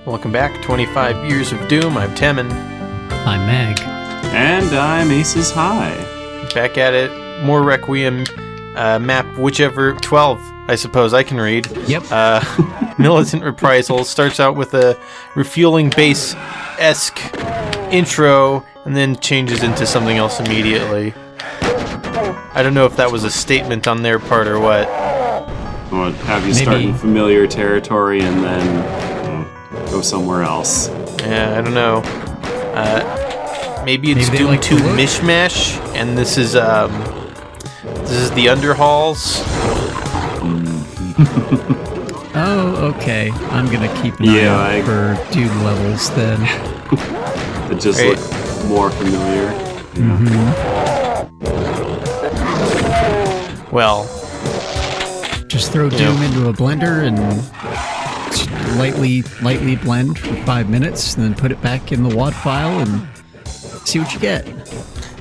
Welcome back, 25 Years of Doom. I'm Temin. I'm Meg. And I'm Aces High. Back at it. More Requiem. Map whichever... 12, I suppose I can read. Yep. Militant Reprisal starts out with a refueling base-esque intro, and then changes into something else immediately. I don't know if that was a statement on their part or what. Or have you start in familiar territory and then go somewhere else. Yeah, I don't know. Maybe it's Doom like 2 Mishmash, and this is the Underhalls. Oh, okay. I'm gonna keep an eye out for Doom levels then. It just look more familiar. Well, just throw Doom into a blender and lightly blend for 5 minutes, and then put it back in the WAD file and see what you get.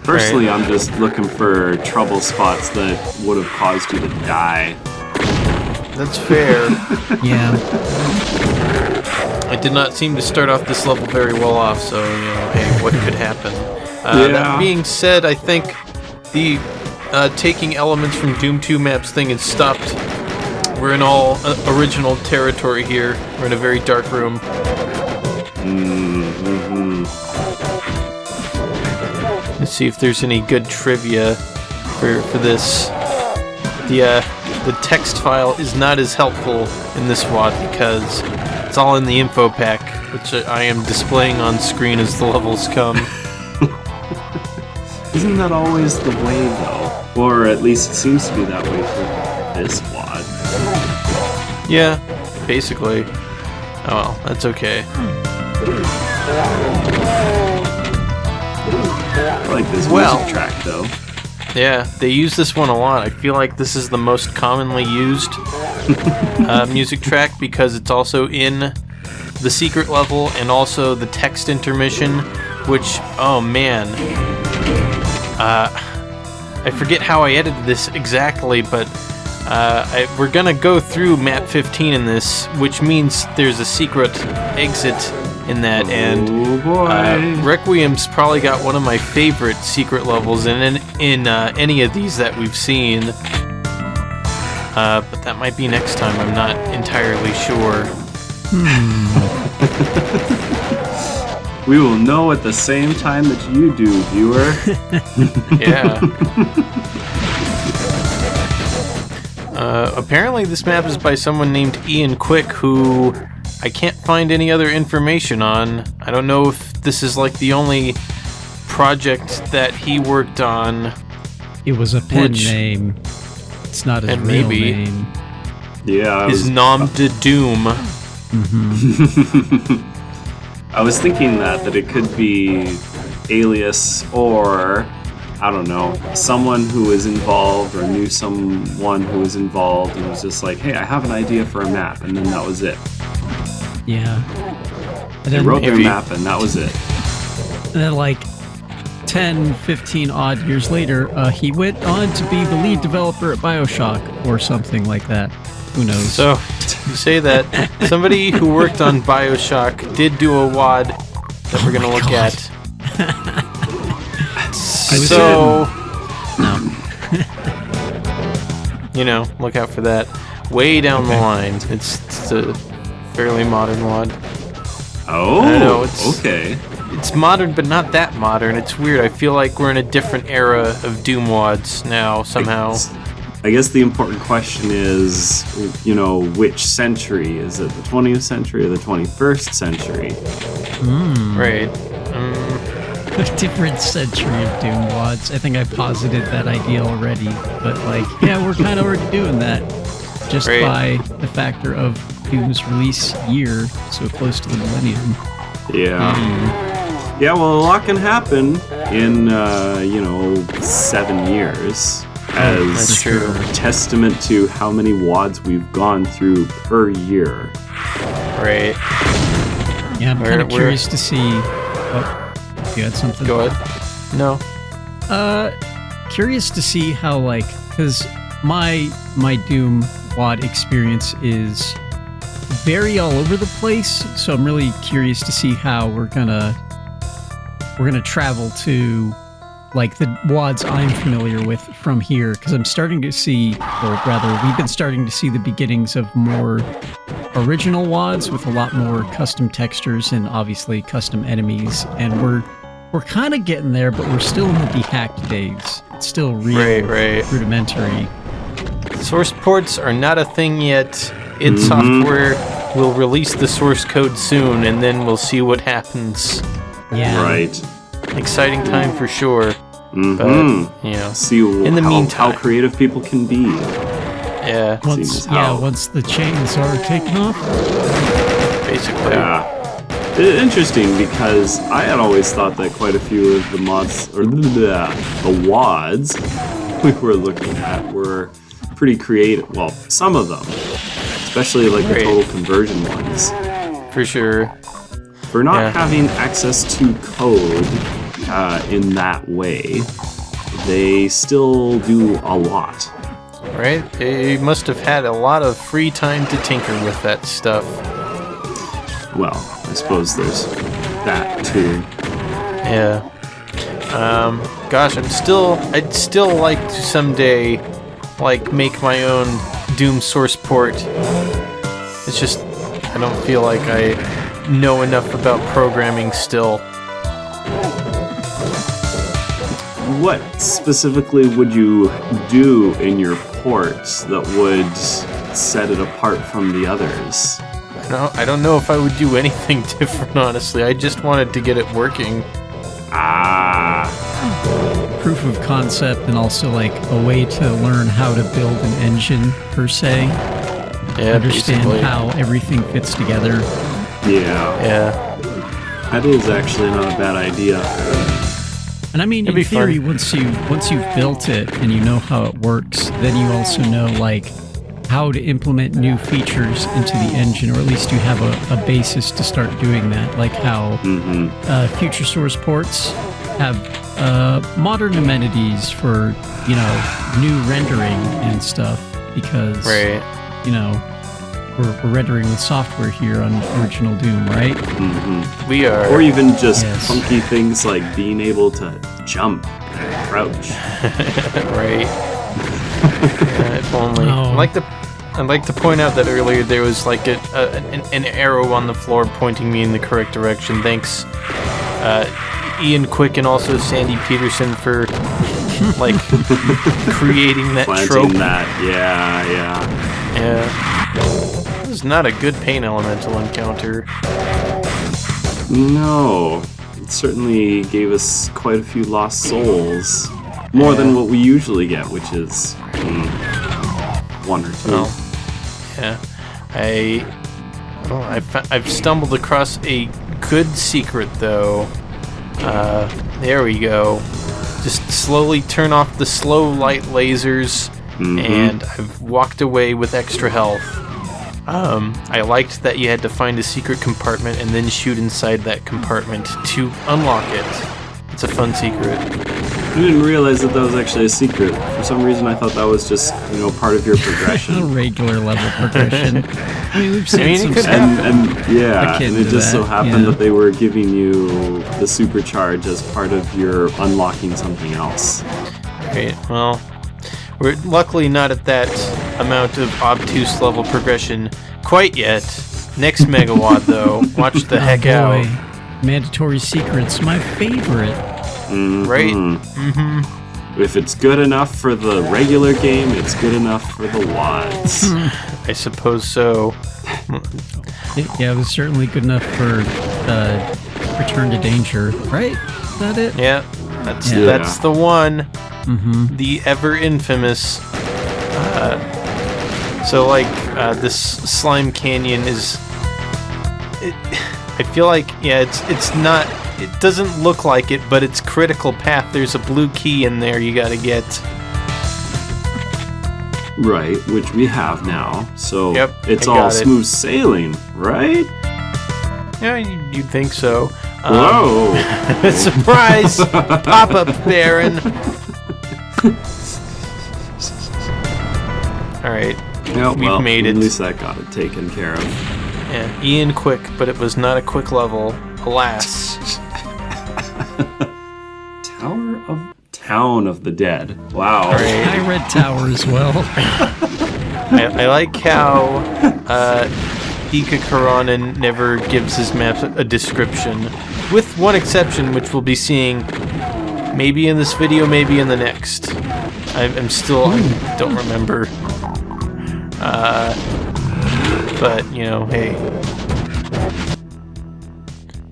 Personally, I'm just looking for trouble spots that would have caused you to die. That's fair. Yeah. I did not seem to start off this level very well off, so, hey, what could happen? That being said, I think the taking elements from Doom 2 maps thing has stopped. We're in all original territory here. We're in a very dark room. Let's see if there's any good trivia for this. The text file is not as helpful in this WAD because it's all in the info pack, which I am displaying on screen as the levels come. Isn't that always the way, though? Or at least it seems to be that way for this WAD. Yeah, basically. Oh well, that's okay. I like this music track, though. Yeah, they use this one a lot. I feel like this is the most commonly used music track because it's also in the secret level and also the text intermission, which, oh man. I forget how I edited this exactly, but we're gonna go through map 15 in this, which means there's a secret exit in that, and Requiem's probably got one of my favorite secret levels in any of these that we've seen. But that might be next time. I'm not entirely sure. We will know at the same time that you do, viewer. Yeah. Apparently this map is by someone named Ian Quick, who I can't find any other information on. I don't know if this is like the only project that he worked on. It was a pen name. It's not his real name. Yeah. His nom de doom. I was thinking that it could be alias or, I don't know, someone who was involved or knew someone who was involved and was just like, hey, I have an idea for a map, and then that was it. Yeah. They wrote their map and that was it. And then like 10, 15 odd years later, he went on to be the lead developer at BioShock or something like that. Who knows? So, you say that somebody who worked on BioShock did do a WAD that we're going to look at. So, look out for that. Way down the line. It's a fairly modern WAD. Oh, I know, okay. It's modern, but not that modern. It's weird. I feel like we're in a different era of Doom WADs now, somehow. I guess the important question is, which century? Is it the 20th century or the 21st century? Right. A different century of Doom WADs. I think I posited that idea already, but we're kind of already doing that. Just by the factor of Doom's release year, so close to the millennium. Yeah. Yeah, well, a lot can happen in, 7 years. As true. Testament to how many WADs we've gone through per year. Right. Yeah, I'm kind of curious to see. Oh, you had something? Go ahead. No. Curious to see how, because my Doom WAD experience is vary all over the place. So I'm really curious to see how we're gonna travel to like the WADs I'm familiar with from here, because I'm starting to see, or rather, we've been starting to see the beginnings of more original WADs with a lot more custom textures and obviously custom enemies, and we're kind of getting there, but we're still in the dehacked days. It's still real rudimentary. Source ports are not a thing yet. id Software will release the source code soon, and then we'll see what happens. Yeah. Right. Exciting time for sure. But, you know, see in the meantime, how creative people can be. Yeah. Once the chains are taken off. Basically. Yeah. Interesting, because I had always thought that quite a few of the mods, or the WADs we were looking at were pretty creative. Well, some of them. Especially like the total conversion ones. For sure. For not having access to code in that way, they still do a lot. Right? They must have had a lot of free time to tinker with that stuff. Well, I suppose there's that too. Yeah. Gosh, I'd still like to someday, like, make my own Doom source port. It's just, I don't feel like I know enough about programming still. What specifically would you do in your ports that would set it apart from the others? I don't know if I would do anything different, honestly. I just wanted to get it working. Proof of concept, and also like a way to learn how to build an engine per se. Yeah, understand basically how everything fits together. Yeah. That is actually not a bad idea. And I mean, in theory, once you've built it and you know how it works, then you also know like how to implement new features into the engine, or at least you have a basis to start doing that. Like how future source ports have modern amenities for, you know, new rendering and stuff, because you know, we're rendering with software here on original Doom, right? We are. Or even just funky things like being able to jump and crouch. Right. If only. I'd like to point out that earlier there was like an arrow on the floor pointing me in the correct direction. Thanks, Ian Quick and also Sandy Peterson for like creating that trope. That, yeah. This is not a good pain elemental encounter. No, it certainly gave us quite a few lost souls. More than what we usually get, which is one or two. Oh. Yeah, I've stumbled across a good secret though. There we go. Just slowly turn off the slow light lasers, and I've walked away with extra health. I liked that you had to find a secret compartment and then shoot inside that compartment to unlock it. It's a fun secret. I didn't realize that was actually a secret. For some reason, I thought that was just, you know, part of your progression. A regular level progression. I mean, we've seen some stuff. And it just so happened that they were giving you the supercharge as part of your unlocking something else. Right. Well, we're luckily not at that amount of obtuse level progression quite yet. Next megawatt, though, watch the heck out. Mandatory secrets, my favorite. Right? If it's good enough for the regular game, it's good enough for the WADs. I suppose so. Yeah, it was certainly good enough for Return to Danger, right? Is that it? Yeah, that's the one. The ever infamous. So like this slime canyon is. I feel like it's not. It doesn't look like it, but it's critical path. There's a blue key in there you gotta get. Right, which we have now. So it's I all smooth sailing, right? Yeah, you'd think so. Whoa! Surprise! Pop-up, Baron. All right, we've made it. At least I got it taken care of. And Ian Quick, but it was not a quick level, alas. Town of the Dead. Wow. Right. I read Tower as well. I like how Ika Karanen never gives his maps a description, with one exception, which we'll be seeing maybe in this video, maybe in the next. I don't remember. But, you know, hey.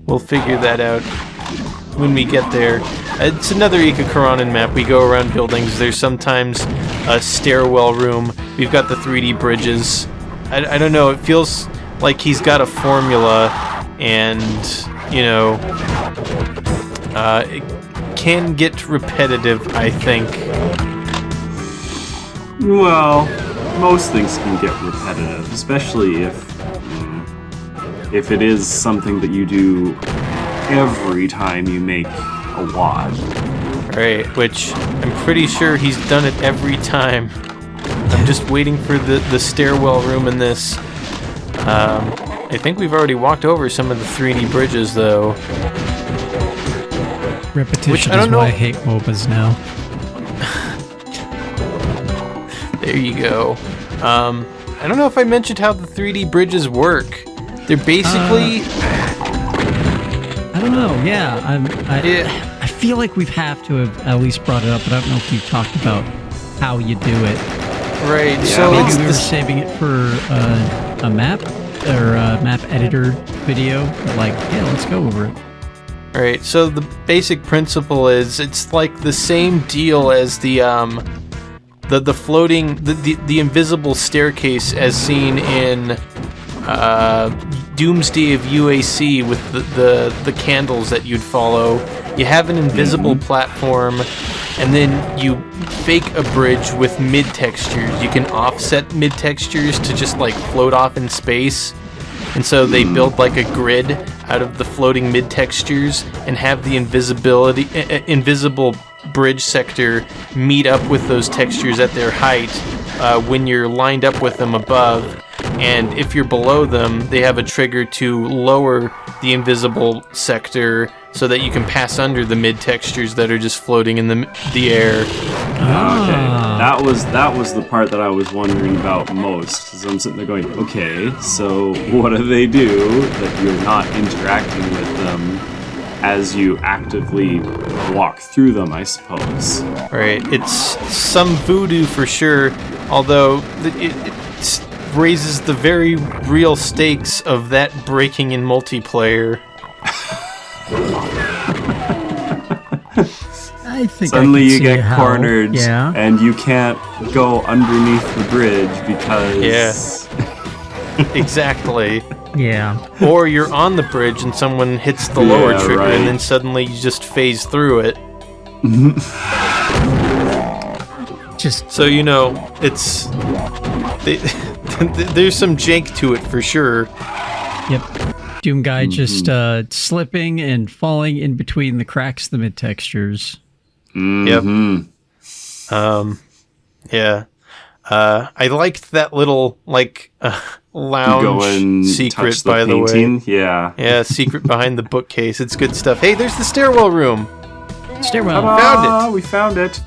We'll figure that out when we get there. It's another Ika Karanen map. We go around buildings. There's sometimes a stairwell room. We've got the 3D bridges. I don't know. It feels like he's got a formula, and, you know, it can get repetitive, I think. Well, most things can get repetitive, especially if it is something that you do every time you make a WAD. Right, which I'm pretty sure he's done it every time. I'm just waiting for the stairwell room in this. I think we've already walked over some of the 3D bridges, though. Repetition I don't is know. why I hate MOBAs now. There you go. I don't know if I mentioned how the 3D bridges work. They're basically... I don't know. Yeah, I feel like we have to have at least brought it up, but I don't know if you've talked about how you do it. Right, Yeah, so Maybe it's we were saving it for a map or a map editor video. But like, yeah, let's go over it. Right, so the basic principle is it's like the same deal as the floating, the invisible staircase as seen in Doomsday of UAC with the candles that you'd follow. You have an invisible platform, and then you fake a bridge with mid-textures. You can offset mid-textures to just like float off in space. And so they build like a grid out of the floating mid-textures and have the invisible bridge sector meet up with those textures at their height when you're lined up with them above. And if you're below them, they have a trigger to lower the invisible sector so that you can pass under the mid-textures that are just floating in the air. Okay, that was the part that I was wondering about most. Because I'm sitting there going, okay, so what do they do that you're not interacting with them as you actively walk through them, I suppose? Right, it's some voodoo for sure, although it raises the very real stakes of that breaking in multiplayer. I think Suddenly I can you see get how, cornered yeah. and you can't go underneath the bridge because... Exactly. Yeah. Or you're on the bridge and someone hits the lower Yeah, trigger right. and then suddenly you just phase through it. Just So, you know, it's... there's some jank to it for sure. Yep. Doom guy just slipping and falling in between the cracks of the mid textures. Yep. Yeah. I liked that little, like, lounge go and secret, touch the by the way. painting. Yeah. Yeah, secret behind the bookcase. It's good stuff. Hey, there's the stairwell room. Stairwell. Found it. We found it.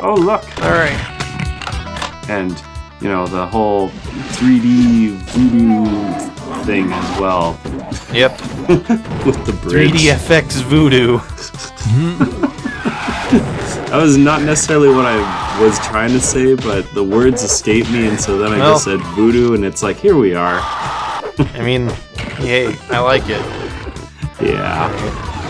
Oh, look. All right. And, you know, the whole 3D voodoo thing as well. Yep. With the bridge. 3DFX voodoo. That was not necessarily what I was trying to say, but the words escaped me, and so then I just said voodoo, and it's like, here we are. I mean, hey, I like it. Yeah.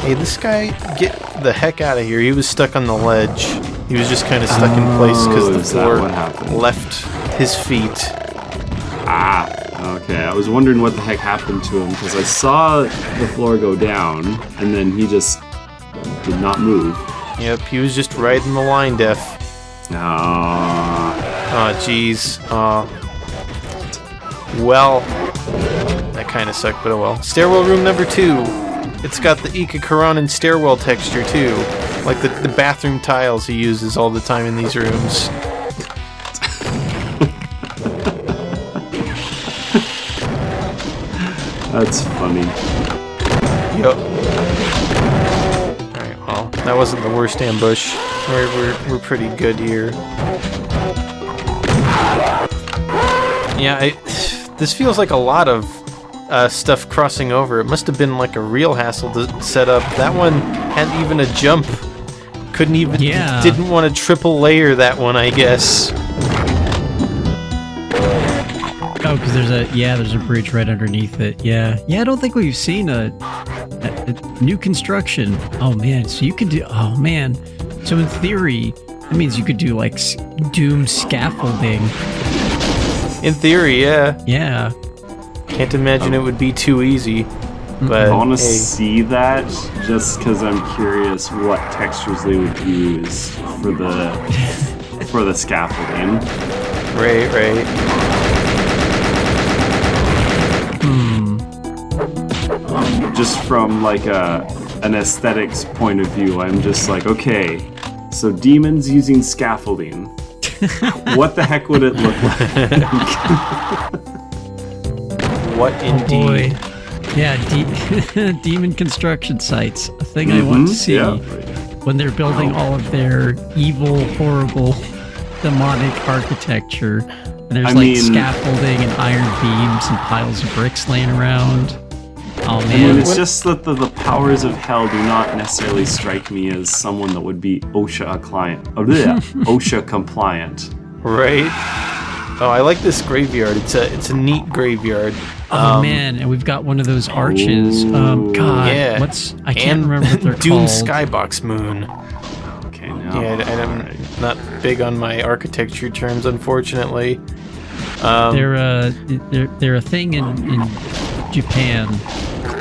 Hey, this guy, get the heck out of here. He was stuck on the ledge. He was just kind of stuck in place because the is that floor what happened? left his feet. Okay. I was wondering what the heck happened to him, because I saw the floor go down, and then he just did not move. Yep, he was just riding the line def. Ah. Aw, jeez. Aw. Well, that kind of sucked, but oh well. Stairwell room number 2. It's got the Ika Karanen stairwell texture, too. Like the bathroom tiles he uses all the time in these rooms. That's funny. Yep. Alright, well, that wasn't the worst ambush. We're pretty good here. Yeah, this feels like a lot of stuff crossing over. It must have been like a real hassle to set up. That one hadn't even a jump. Couldn't even... Yeah. Didn't want to triple layer that one, I guess. Oh, because there's a bridge right underneath it. Yeah, I don't think we've seen a new construction. Oh man, so you can do. Oh man, so in theory, that means you could do like Doom scaffolding. In theory, yeah. Yeah. Can't imagine it would be too easy. But I want to hey. see that just because I'm curious what textures they would use for the scaffolding. Right. Just from like an aesthetics point of view, I'm just like, okay, so demons using scaffolding. What the heck would it look like? What indeed? Boy. Yeah, demon construction sites. A thing I want to see when they're building all of their evil, horrible, demonic architecture. And there's scaffolding and iron beams and piles of bricks laying around. Oh man. It's just that the powers of hell do not necessarily strike me as someone that would be OSHA compliant. Right. Oh, I like this graveyard. It's a neat graveyard. Oh man, and we've got one of those arches. God, yeah. I can't remember what they're Doom called. Skybox Moon. Okay, now. Yeah, I'm not big on my architecture terms, unfortunately. They're a thing in Japan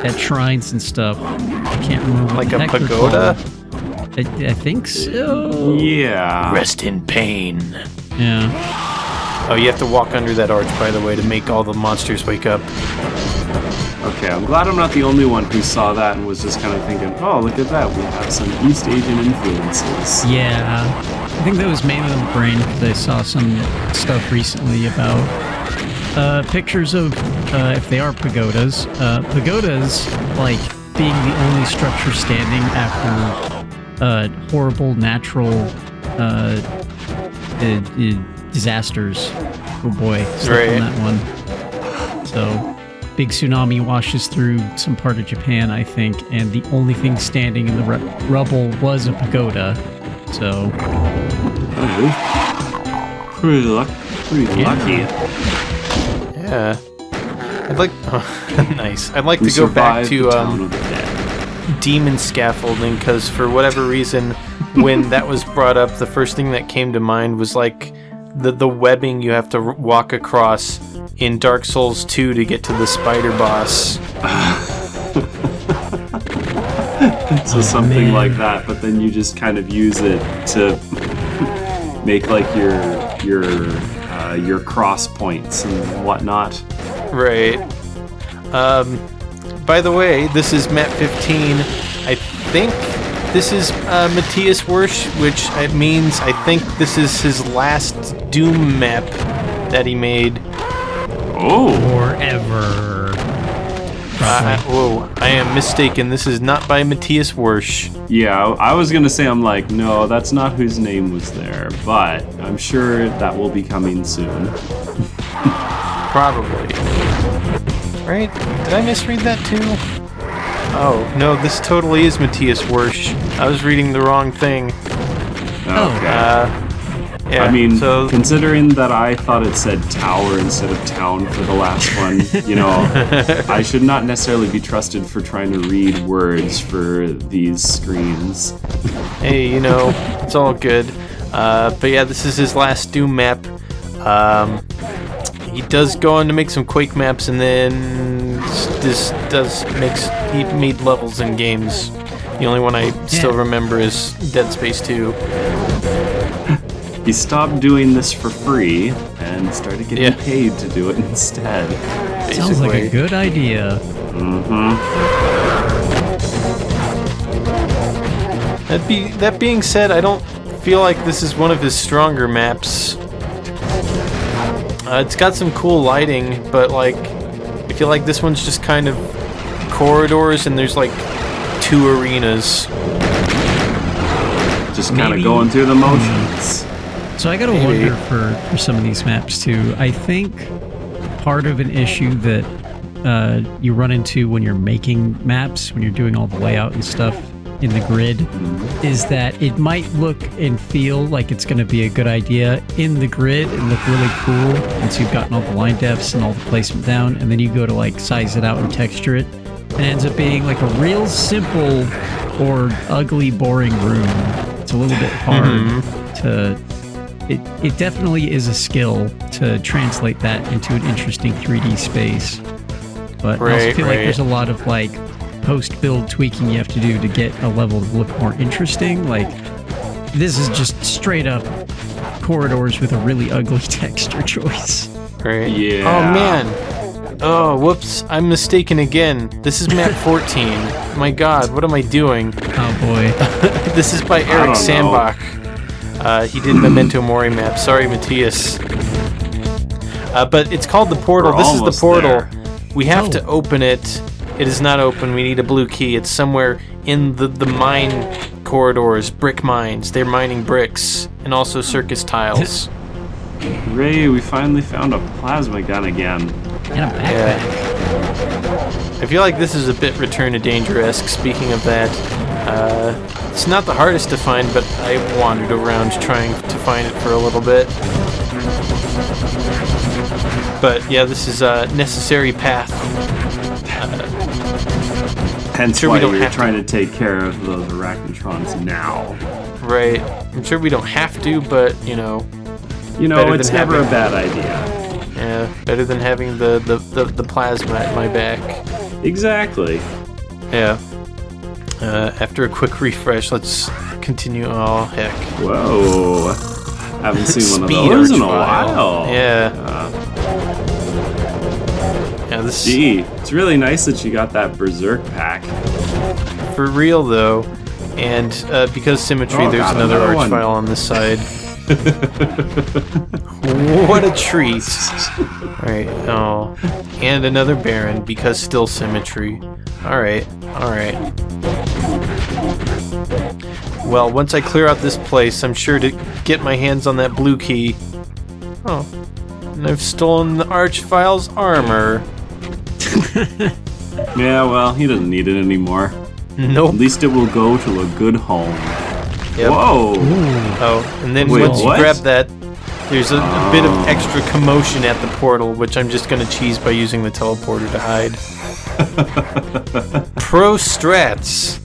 at shrines and stuff. I can't remember. Like what the a heck they're pagoda? called. I think so. Yeah. Rest in pain. Yeah. Oh, you have to walk under that arch, by the way, to make all the monsters wake up. Okay, I'm glad I'm not the only one who saw that and was just kind of thinking, oh, look at that, we have some East Asian influences. Yeah. I think that was mainly on the brain because I saw some stuff recently about pictures of, if they are pagodas, pagodas, like, being the only structure standing after horrible natural disasters. Oh boy, slept on that one. So, big tsunami washes through some part of Japan, I think, and the only thing standing in the rubble was a pagoda. So, Pretty lucky. Yeah. I'd like... nice. I'd like We to go back survived to the town of the dead. demon scaffolding, because for whatever reason, when that was brought up, the first thing that came to mind was like the webbing you have to walk across in Dark Souls 2 to get to the spider boss. So something like that, but then you just kind of use it to make like your cross points and whatnot. Right. By the way, this is map 15. I think this is Matthias Wersch, which it means I think this is his last Doom map that he made. Oh! forever. Whoa, I am mistaken. This is not by Matthias Wersch. Yeah, I was gonna say, I'm like, no, that's not whose name was there, but I'm sure that will be coming soon. Probably. Right? Did I misread that too? Oh, no, this totally is Matthias Wersch. I was reading the wrong thing. Okay. Yeah, I mean, so considering that I thought it said tower instead of town for the last one, you know, I should not necessarily be trusted for trying to read words for these screens. hey, you know, it's all good. But yeah, this is his last Doom map. He does go on to make some Quake maps, and then he made levels in games. The only one I still remember is Dead Space 2. He stopped doing this for free and started getting paid to do it instead. Sounds like a good idea. That being said, I don't feel like this is one of his stronger maps. It's got some cool lighting, but like, if feel like this one's just kind of corridors, and there's like 2 arenas. Just kind of going through the motions. So I gotta wonder for some of these maps too. I think part of an issue that you run into when you're making maps, when you're doing all the layout and stuff in the grid, is that it might look and feel like it's going to be a good idea in the grid and look really cool once you've gotten all the line depths and all the placement down, and then you go to like size it out and texture it, and it ends up being like a real simple or ugly, boring room. It's a little bit hard to... It definitely is a skill to translate that into an interesting 3D space. But I also feel like there's a lot of like post-build tweaking you have to do to get a level to look more interesting. Like, this is just straight up corridors with a really ugly texture choice. Right. Yeah. Oh, man. Oh, whoops. I'm mistaken again. This is map 14. My god, what am I doing? Oh, boy. This is by Eric Sandbach. He did Memento Mori map. Sorry, Matthias. But it's called the portal. This is the portal. There. We have to open it. It is not open. We need a blue key. It's somewhere in the mine corridors, brick mines. They're mining bricks and also circus tiles. Ray, we finally found a plasma gun again. And a backpack. Yeah. I feel like this is a bit Return to Danger-esque, speaking of that. It's not the hardest to find, but I wandered around trying to find it for a little bit. But yeah, this is a necessary path. Hence why you're trying to take care of those arachnotrons now. Right. I'm sure we don't have to, but, you know, it's never a bad idea. Yeah, better than having the plasma at my back. Exactly. Yeah. After a quick refresh, let's continue. Oh, heck. Whoa. Haven't seen one of Speed those in a Archvile. while. Yeah. Yeah, this... Gee, it's really nice that you got that Berserk pack. For real, though. And because symmetry, there's another Archvile on this side. What a treat. Alright, oh. And another Baron, because still symmetry. Alright, alright. Well, once I clear out this place, I'm sure to get my hands on that blue key. Oh. And I've stolen the Archvile's armor. Yeah, well, he doesn't need it anymore. Nope. At least it will go to a good home. Yep. Whoa! Oh, and then Wait, once you what? grab that, there's a bit of extra commotion at the portal, which I'm just going to cheese by using the teleporter to hide. Pro strats.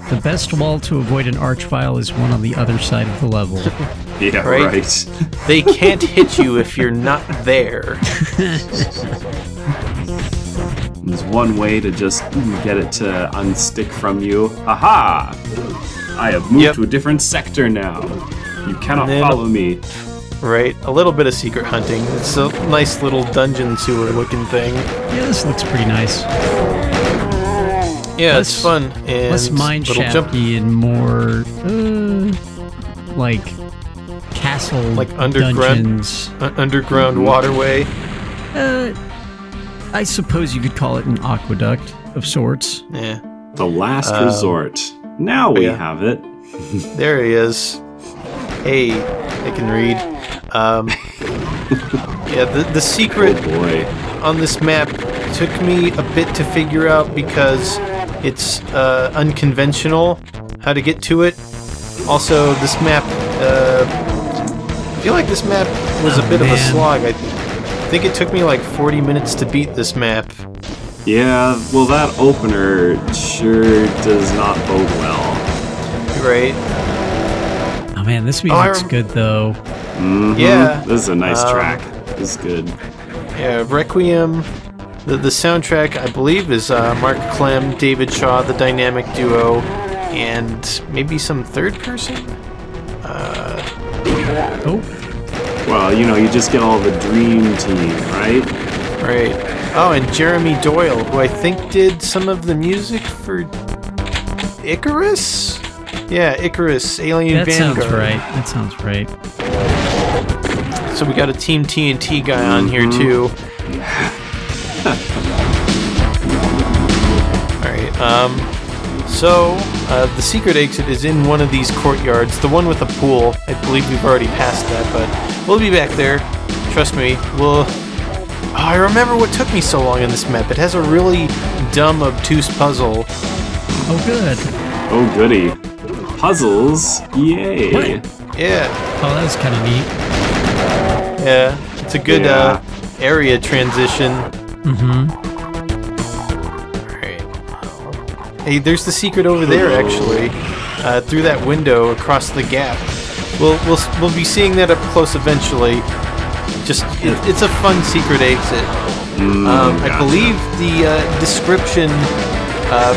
The best wall to avoid an Archvile is one on the other side of the level. Yeah, Right? right. They can't hit you if you're not there. There's one way to just get it to unstick from you. Aha! I have moved to a different sector now. You cannot follow me. Right, a little bit of secret hunting. It's a nice little dungeon sewer looking thing. Yeah, this looks pretty nice. Yeah, it's fun. And less mine shafty and more like castle like underground dungeons. Underground waterway. I suppose you could call it an aqueduct of sorts. Yeah. The last resort. Now we have it. There he is. Hey, I can read. Yeah, the secret on this map took me a bit to figure out because it's unconventional how to get to it. Also, this map, I feel like this map was a bit of a slog. I think it took me like 40 minutes to beat this map. Yeah, well, that opener sure does not bode well. Right. Oh man, this music's good though. Mm-hmm. Yeah. This is a nice track. This is good. Yeah, Requiem. The soundtrack, I believe, is Mark Clem, David Shaw, the dynamic duo, and maybe some third person? Well, you just get all the dream team, right? Right. Oh, and Jeremy Doyle, who I think did some of the music for Icarus? Yeah, Icarus, Alien Vanguard. That sounds right. So we got a Team TNT guy on here, too. The secret exit is in one of these courtyards, the one with the pool. I believe we've already passed that, but we'll be back there. Trust me, I remember what took me so long in this map. It has a really dumb, obtuse puzzle. Oh, good. Oh, goody. Puzzles? Yay. What? Yeah. Oh, that was kind of neat. Yeah. It's a good area transition. Mm-hmm. Alright. Hey, there's the secret over there, actually. Through that window across the gap. We'll be seeing that up close eventually. It's a fun secret exit. I believe the description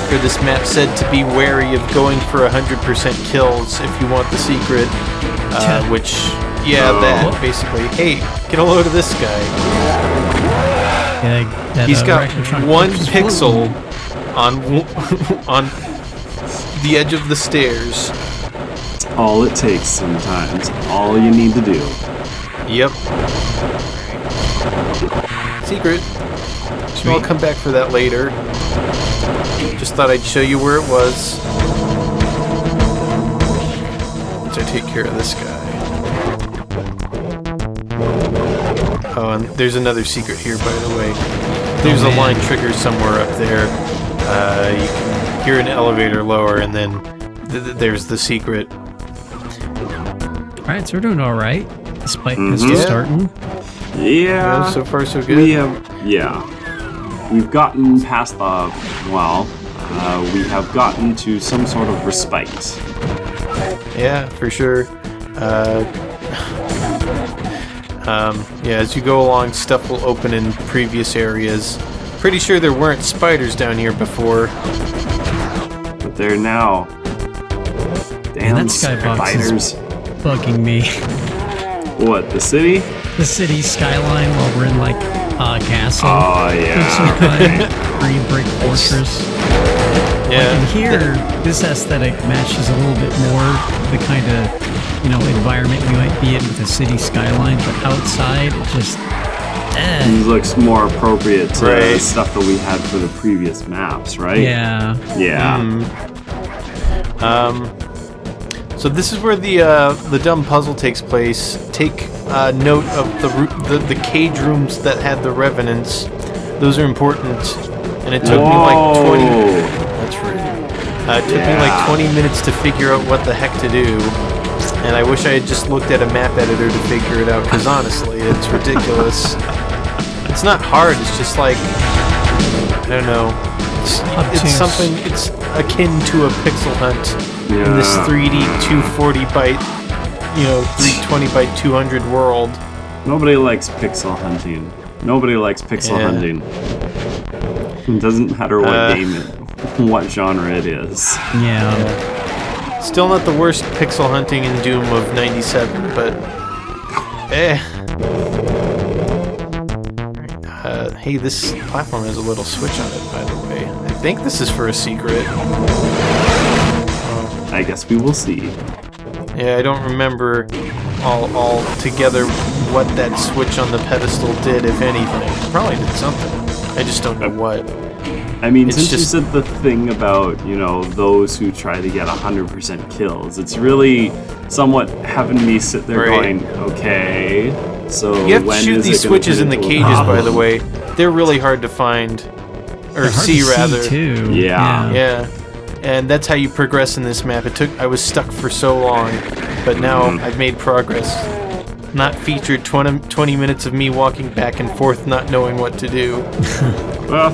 for this map said to be wary of going for 100% kills if you want the secret. Which, that basically. Hey, get a load of this guy. Yeah, he's got one pixel on the edge of the stairs. All it takes sometimes. All you need to do. Yep. Secret. So I'll come back for that later. Just thought I'd show you where it was. Once I take care of this guy. Oh, and there's another secret here, by the way. There's a line trigger somewhere up there. You can hear an elevator lower, and then there's the secret. Alright, so we're doing alright. Despite this just starting. Yeah. So far, so good. We've gotten past we have gotten to some sort of respite. Yeah, for sure. As you go along, stuff will open in previous areas. Pretty sure there weren't spiders down here before. But they're now. Damn, that skybox is bugging me. What, the city? The city skyline while we're in like a castle. Oh, yeah. Green brick fortress. Yeah. Like in here, this aesthetic matches a little bit more the kind of, environment we might be in with a city skyline, but outside, it just... It looks more appropriate to the stuff that we had for the previous maps, right? Yeah. Yeah. So this is where the dumb puzzle takes place. Take note of the cage rooms that had the revenants. Those are important. And it took me like 20. That's right. It took me like 20 minutes to figure out what the heck to do. And I wish I had just looked at a map editor to figure it out. Because honestly, it's ridiculous. It's not hard. It's just like, I don't know. It's something. It's akin to a pixel hunt. In this 3D 240 by 320 by 200 world. Nobody likes pixel hunting. Nobody likes pixel hunting. It doesn't matter what game what genre it is. Yeah. Still not the worst pixel hunting in Doom of 97, but hey, this platform has a little switch on it, by the way. I think this is for a secret. I guess we will see. Yeah, I don't remember all together what that switch on the pedestal did, if anything. It probably did something. I just don't know what. I mean, since you said the thing about, those who try to get 100% kills, it's really somewhat having me sit there going, okay, so you have to shoot these switches in the cages, by the way. They're really hard to find. Or see, rather. Too. Yeah. And that's how you progress in this map. I was stuck for so long, but now I've made progress. Not featured 20 minutes of me walking back and forth, not knowing what to do. Well,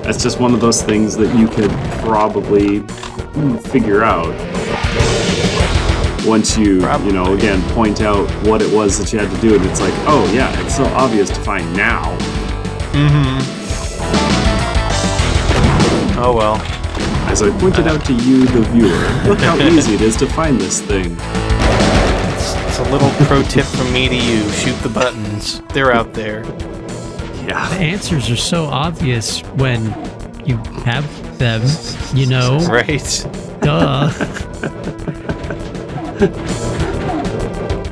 that's just one of those things that you could probably figure out once you, again, point out what it was that you had to do, and it's like, oh yeah, it's so obvious to find now. Oh well. As I pointed out to you, the viewer, look how easy it is to find this thing. It's a little pro tip from me to you. Shoot the buttons. They're out there. Yeah. The answers are so obvious when you have them, Right. Duh.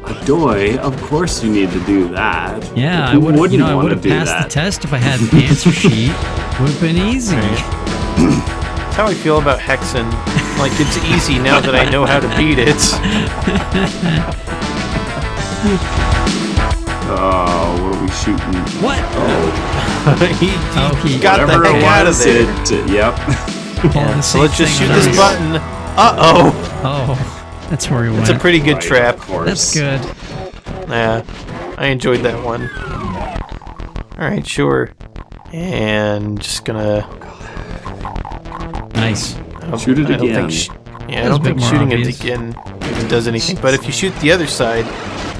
Adoy, of course you need to do that. Yeah, Who wouldn't I would want have to do passed that? the test if I had an answer sheet. Would have been easy. That's how I feel about Hexen. Like, it's easy now that I know how to beat it. Oh, what are we shooting? What? he got the heck out of there. Yep. Yeah, so let's just shoot this button. Uh-oh. Oh, that's where he went. It's a pretty good Right, trap. of course. That's good. Yeah, I enjoyed that one. Alright, sure. And just gonna... Nice. Shoot it again. I don't think shooting it again even does anything. But if you shoot the other side,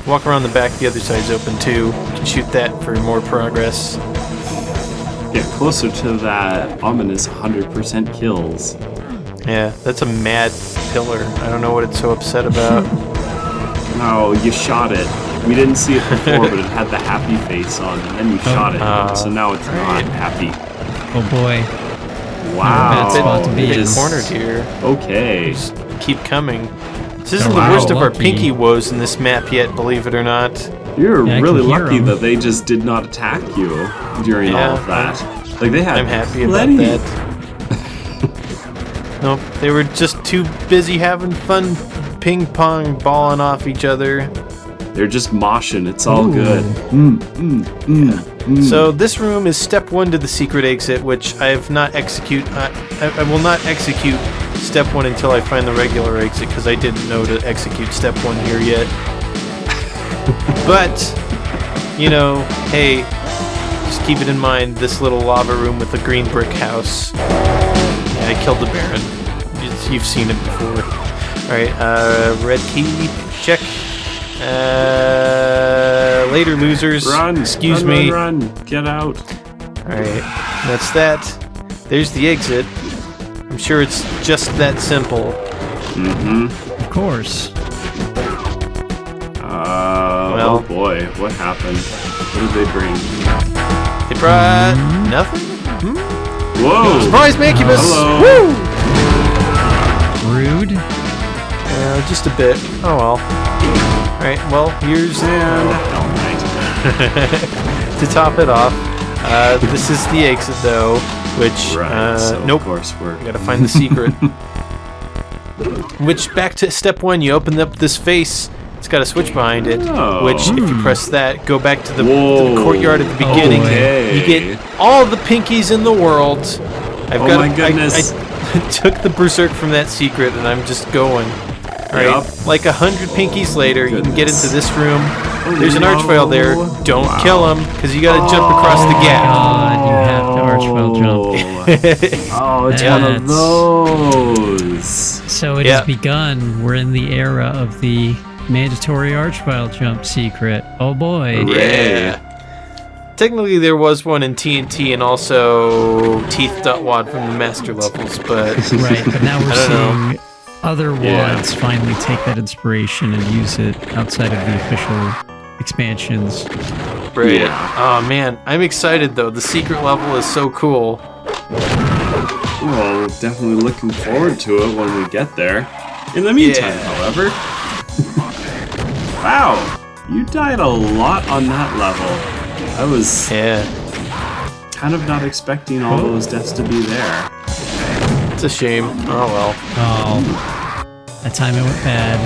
walk around the back, the other side's open too. You can shoot that for more progress. Get closer to that ominous 100% kills. Yeah, that's a mad pillar. I don't know what it's so upset about. No, you shot it. We didn't see it before, but it had the happy face on, and then you shot it, so now it's not happy. Oh boy. Wow. Bad spot to be in. Bit cornered here. Okay. Just keep coming. This isn't Wow. the worst of our Lucky. pinky woes in this map yet, believe it or not. You're Yeah, I really can hear lucky 'em. that they just did not attack you during all of that. Like they had I'm happy plenty. about that. Nope, they were just too busy having fun ping pong balling off each other. They're just moshing. It's all Ooh. good. So this room is step 1 to the secret exit, which I have not execute. I will not execute step 1 until I find the regular exit because I didn't know to execute step 1 here yet. But you know, hey, just keep it in mind. This little lava room with the green brick house. Yeah, I killed the Baron. You've seen it before. All right, red key check. Later, losers. Run. Excuse run, me. Run, run. Get out. Alright, that's that. There's the exit. I'm sure it's just that simple. Of course. Oh boy, what happened? What did they bring? They brought nothing? Whoa! Surprise, Mancubus! Hello. Woo! Rude. Just a bit. Oh well. Alright, well, here's... to top it off, this is the exit though, which, Right, so nope. of course we're... Gotta find the secret. Which, back to step 1, you open up this face. It's got a switch behind it, Oh. which, if you press that, go back to the Whoa. courtyard at the beginning. Okay. You get all the pinkies in the world. My goodness. I took the berserk from that secret, and I'm just going. Alright, Yup. like 100 pinkies later, you can get Goodness. into this room. Oh, There's an no. archvile there. Don't Wow. kill him, because you gotta jump across the gap. God, you have to archville jump. Oh, it's Yeah. one of those. So it Yeah. has begun. We're in the era of the mandatory archvile jump secret. Oh boy. Yeah. Technically, there was one in TNT and also Teeth.wad from the master levels, but Right, but now we're I don't seeing other Yeah. wads finally take that inspiration and use it outside of the official expansions. right. Yeah. Oh man, I'm excited though. The secret level is so cool. Well, definitely looking forward to it when we get there. In the meantime, Yeah. however... Wow! You died a lot on that level. I was Yeah, kind of not expecting all those deaths to be there. it's a shame. Oh well. Oh, that time it went bad.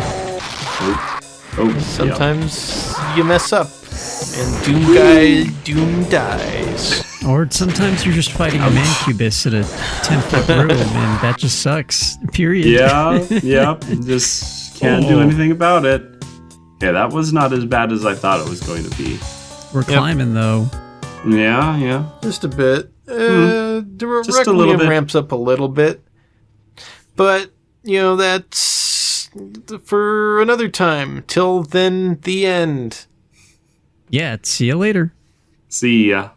Oh, Sometimes you mess up, and Doom dies. Or sometimes you're just fighting a mancubus in a 10-foot room, and that just sucks. Period. Yeah, yep. Just can't do Oh. anything about it. Yeah, that was not as bad as I thought it was going to be. We're climbing though. Yeah, yeah. Just a bit. The Just a little Requiem bit. ramps up a little bit, but you know that's for another time. Till then, the end. Yeah. See you later. See ya.